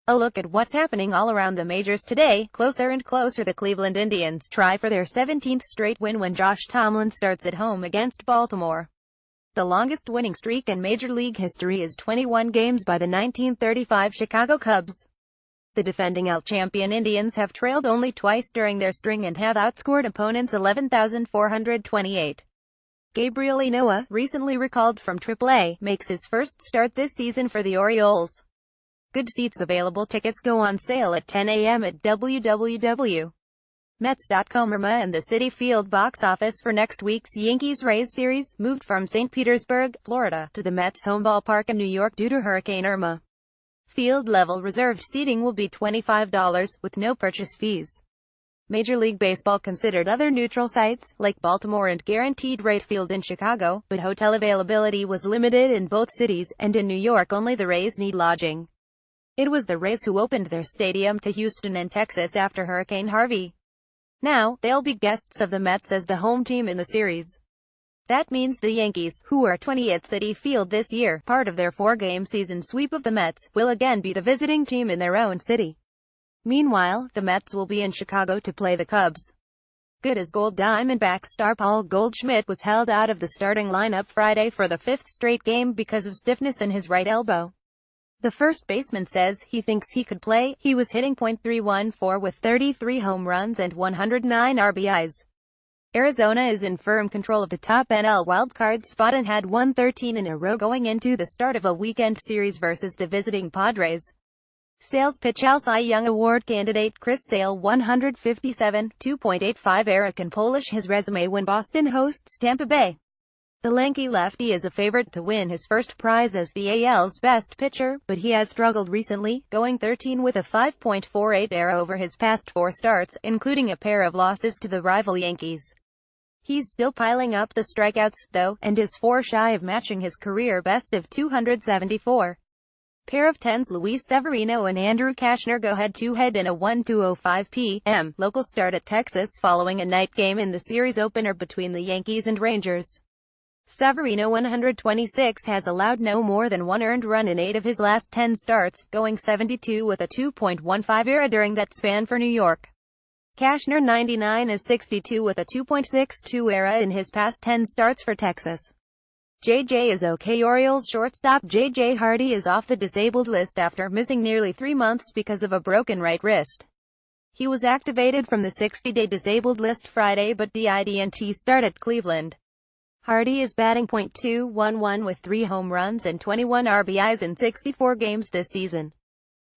A look at what's happening all around the majors today. Closer and closer, the Cleveland Indians try for their 17th straight win when Josh Tomlin starts at home against Baltimore. The longest winning streak in Major League history is 21 games by the 1935 Chicago Cubs. The defending AL champion Indians have trailed only twice during their string and have outscored opponents 11,428. Gabriel Ynoa, recently recalled from AAA, makes his first start this season for the Orioles. Good seats available. Tickets go on sale at 10 a.m. at www.mets.com. And the Citi Field box office for next week's Yankees-Rays series moved from St. Petersburg, Florida, to the Mets' home ballpark in New York due to Hurricane Irma. Field-level reserved seating will be $25, with no purchase fees. Major League Baseball considered other neutral sites, like Baltimore and Guaranteed Rate Field in Chicago, but hotel availability was limited in both cities, and in New York only the Rays need lodging. It was the Rays who opened their stadium to Houston and Texas after Hurricane Harvey. Now, they'll be guests of the Mets as the home team in the series. That means the Yankees, who are 20 at Citi Field this year, part of their 4-game season sweep of the Mets, will again be the visiting team in their own city. Meanwhile, the Mets will be in Chicago to play the Cubs. Good as gold. Diamondbacks star Paul Goldschmidt was held out of the starting lineup Friday for the 5th straight game because of stiffness in his right elbow. The first baseman says he thinks he could play. He was hitting .314 with 33 home runs and 109 RBIs. Arizona is in firm control of the top NL wildcard spot and had won 13 in a row going into the start of a weekend series versus the visiting Padres. Sales pitch AL Cy Young Award candidate Chris Sale 157, 2.85 ERA can polish his resume when Boston hosts Tampa Bay. The lanky lefty is a favorite to win his first prize as the AL's best pitcher, but he has struggled recently, going 13 with a 5.48 ERA over his past 4 starts, including a pair of losses to the rival Yankees. He's still piling up the strikeouts, though, and is 4 shy of matching his career best of 274. Pair of 10s Luis Severino and Andrew Cashner go head-to-head in a 1:05 p.m. local start at Texas following a night game in the series opener between the Yankees and Rangers. Severino 126 has allowed no more than 1 earned run in 8 of his last 10 starts, going 72 with a 2.15 ERA during that span for New York. Cashner 99 is 62 with a 2.62 ERA in his past 10 starts for Texas. JJ is okay. Orioles shortstop J.J. Hardy is off the disabled list after missing nearly 3 months because of a broken right wrist. He was activated from the 60-day disabled list Friday but didn't start at Cleveland. Hardy is batting .211 with 3 home runs and 21 RBIs in 64 games this season.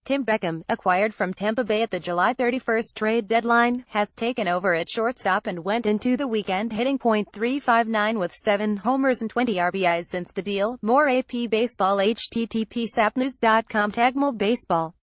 Tim Beckham, acquired from Tampa Bay at the July 31st trade deadline, has taken over at shortstop and went into the weekend hitting .359 with 7 homers and 20 RBIs since the deal. More AP Baseball. http://sapnews.com. Tagmall Baseball.